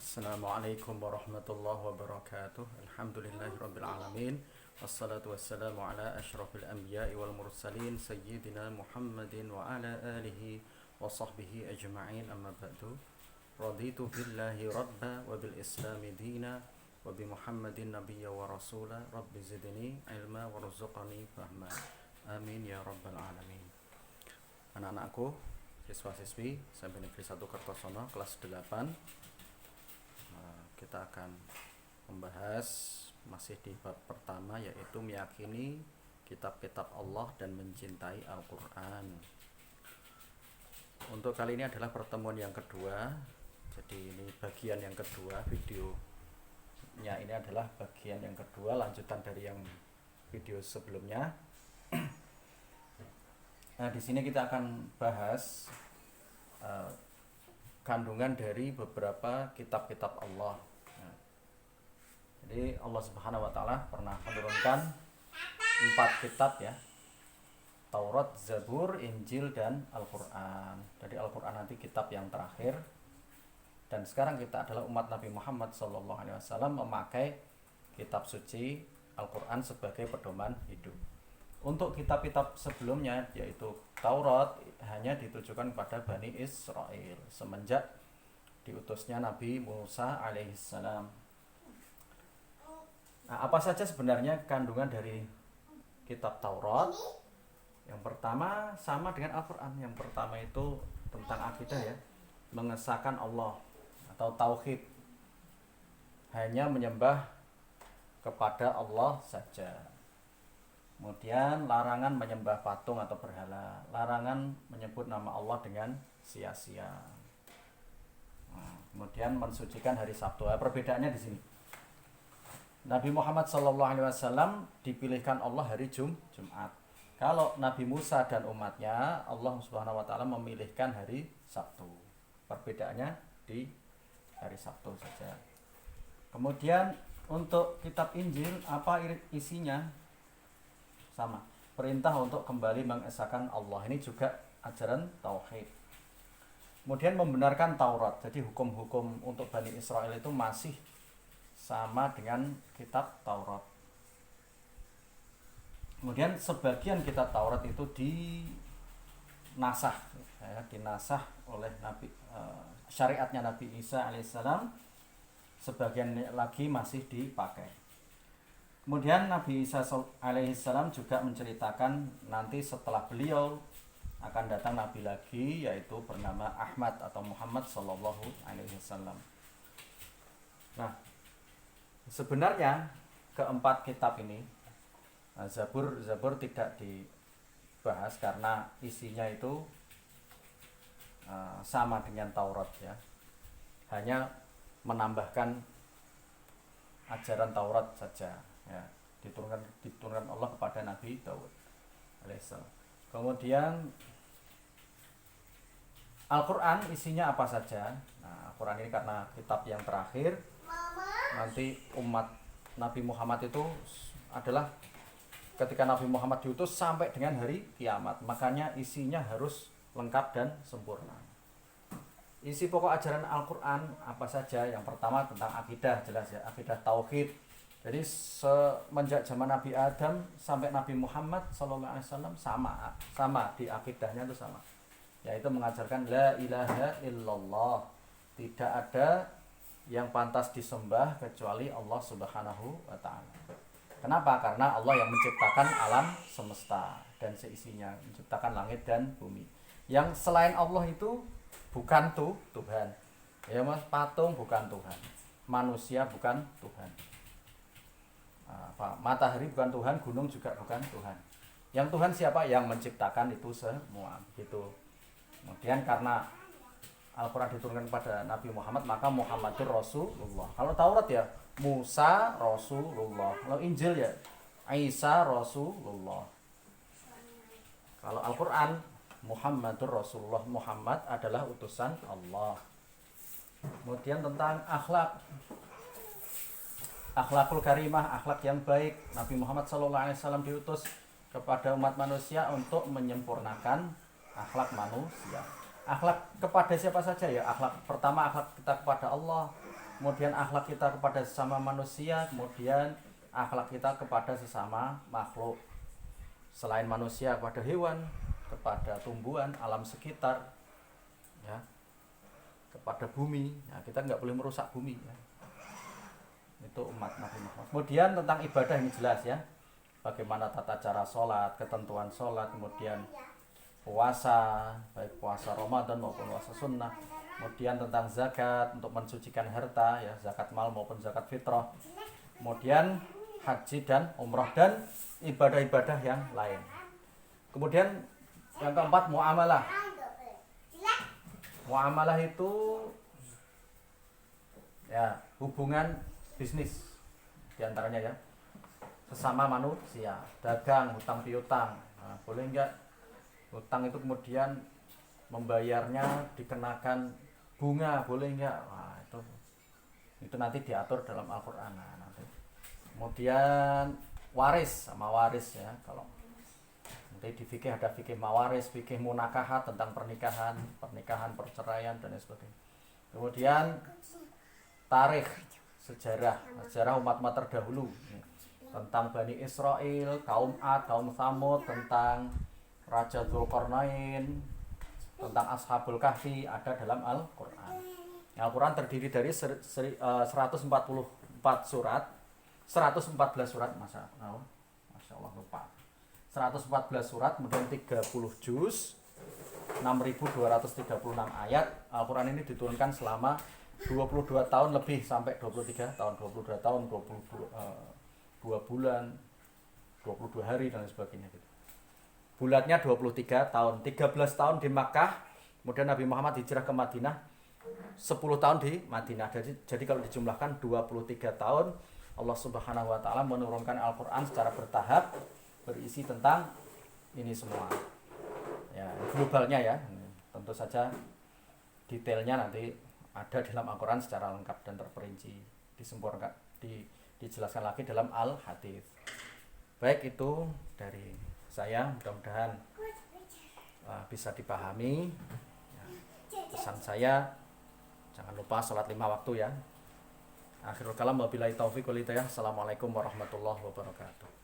Assalamualaikum warahmatullahi wabarakatuh. Alhamdulillahirabbil alamin. Wassalatu wassalamu ala asyrafil anbiya'i wal mursalin sayyidina Muhammadin wa ala alihi wa sahbihi ajma'in, amma ba'du. Raditu billahi rabba wa bil islami dina wa bi Muhammadin nabiyya wa rasula. Rabbi zidni ilma warzuqni fahma. Amin ya rabbal alamin. Anak-anakku, siswa-siswi SMP Negeri 1 Kertosono kelas 8, kita akan membahas masih di bab pertama, yaitu meyakini kitab-kitab Allah dan mencintai Al-Quran. Untuk kali ini adalah pertemuan yang kedua, jadi ini bagian yang kedua, videonya ini adalah bagian yang kedua, lanjutan dari yang video sebelumnya. Nah, di sini kita akan bahas kandungan dari beberapa kitab-kitab Allah. Jadi Allah Subhanahu wa taala pernah menurunkan 4 kitab ya. Taurat, Zabur, Injil dan Al-Qur'an. Jadi Al-Qur'an nanti kitab yang terakhir. Dan sekarang kita adalah umat Nabi Muhammad SAW memakai kitab suci Al-Qur'an sebagai pedoman hidup. Untuk kitab-kitab sebelumnya yaitu Taurat hanya ditujukan kepada Bani Israel semenjak diutusnya Nabi Musa alaihissalam. Nah, apa saja sebenarnya kandungan dari kitab Taurat? Yang pertama sama dengan Al-Quran. Yang pertama itu tentang akidah ya, mengesahkan Allah atau tauhid, hanya menyembah kepada Allah saja. Kemudian larangan menyembah patung atau berhala, larangan menyebut nama Allah dengan sia-sia. Nah, kemudian mensucikan hari Sabtu. Perbedaannya di sini. Nabi Muhammad SAW dipilihkan Allah hari Jumat. Kalau Nabi Musa dan umatnya, Allah Subhanahu wa taala memilihkan hari Sabtu. Perbedaannya di hari Sabtu saja. Kemudian untuk kitab Injil, apa isinya? Sama. Perintah untuk kembali mengesahkan Allah. Ini juga ajaran tauhid. Kemudian membenarkan Taurat. Jadi hukum-hukum untuk Bani Israel itu masih sama dengan kitab Taurat. Kemudian sebagian kitab Taurat itu dinasah oleh Nabi, syariatnya Nabi Isa alaihissalam. Sebagian lagi masih dipakai. Kemudian Nabi Isa alaihissalam juga menceritakan nanti setelah beliau akan datang Nabi lagi, yaitu bernama Ahmad atau Muhammad sallallahu alaihi wasallam. Nah, sebenarnya keempat kitab ini, Zabur tidak dibahas karena isinya itu sama dengan Taurat ya, hanya menambahkan ajaran Taurat saja ya, diturunkan Allah kepada Nabi Daud alaihissalam. Kemudian Al-Quran isinya apa saja? Nah, Al-Quran ini karena kitab yang terakhir, nanti umat Nabi Muhammad itu adalah ketika Nabi Muhammad diutus sampai dengan hari kiamat, makanya isinya harus lengkap dan sempurna. Isi pokok ajaran Al-Quran apa saja? Yang pertama tentang akidah, jelas ya, akidah tauhid. Jadi semenjak zaman Nabi Adam sampai Nabi Muhammad SAW sama di akidahnya itu sama, yaitu mengajarkan la ilaha illallah, tidak ada yang pantas disembah kecuali Allah Subhanahu wa taala. Kenapa? Karena Allah yang menciptakan alam semesta dan seisinya, menciptakan langit dan bumi. Yang selain Allah itu bukan Tuhan. Ya, patung bukan Tuhan. Manusia bukan Tuhan. Matahari bukan Tuhan, gunung juga bukan Tuhan. Yang Tuhan siapa? Yang menciptakan itu semua. Gitu. Kemudian karena Al-Quran diturunkan kepada Nabi Muhammad, maka Muhammadur Rasulullah. Kalau Taurat ya Musa Rasulullah. Kalau Injil ya Isa Rasulullah. Kalau Al-Quran Muhammadur Rasulullah, Muhammad adalah utusan Allah. Kemudian tentang akhlakul karimah, akhlak yang baik. Nabi Muhammad SAW diutus kepada umat manusia untuk menyempurnakan akhlak manusia. Akhlak kepada siapa saja ya? Akhlak pertama, akhlak kita kepada Allah. kemudian akhlak kita kepada sesama manusia, kemudian akhlak kita kepada sesama makhluk selain manusia, kepada hewan, kepada tumbuhan, alam sekitar, ya, kepada bumi. Ya, kita nggak boleh merusak bumi, ya. Itu umat Nabi Muhammad. Kemudian tentang ibadah ini jelas, ya, bagaimana tata cara sholat, ketentuan sholat, kemudian puasa, baik puasa Ramadan maupun puasa sunnah, kemudian tentang zakat untuk mensucikan harta, ya, zakat mal maupun zakat fitrah, kemudian haji dan umrah dan ibadah-ibadah yang lain. Kemudian yang keempat, muamalah. Muamalah itu, ya, hubungan bisnis diantaranya, ya, sesama manusia, dagang, hutang piutang. Nah, boleh enggak hutang itu kemudian membayarnya dikenakan bunga, boleh enggak? Nah, itu nanti diatur dalam Al-Qur'an. Nah, nanti. Kemudian waris sama waris, ya, kalau nanti di fikih ada fikih mawaris, fikih munakahat tentang pernikahan, perceraian dan sebagainya. Kemudian tarikh, sejarah umat-umat terdahulu, tentang Bani Israel, kaum Ad, kaum Tsamud, tentang Raja Dzulqarnain, tentang Ashabul Kahfi ada dalam Al-Qur'an. Al-Qur'an terdiri dari 144 surat, 114 surat, Masya Allah lupa. 114 surat, kemudian 30 juz, 6.236 ayat. Al-Qur'an ini diturunkan selama 22 tahun lebih sampai 23 tahun, 22 tahun, 2 bulan, 22 hari dan sebagainya gitu. Bulatnya 23 tahun, 13 tahun di Makkah, kemudian Nabi Muhammad hijrah ke Madinah, 10 tahun di Madinah. Jadi kalau dijumlahkan 23 tahun Allah Subhanahu wa taala menurunkan Al-Qur'an secara bertahap, berisi tentang ini semua. Ya, globalnya, ya. Tentu saja detailnya nanti ada dalam Al-Qur'an secara lengkap dan terperinci, disempurnakan, dijelaskan lagi dalam Al-Hadits. Baik, itu dari saya, mudah-mudahan bisa dipahami, ya. Pesan saya, jangan lupa sholat 5 waktu, ya. Akhirul kalam, wabillahi taufiq wal hidayah. Assalamualaikum warahmatullahi wabarakatuh.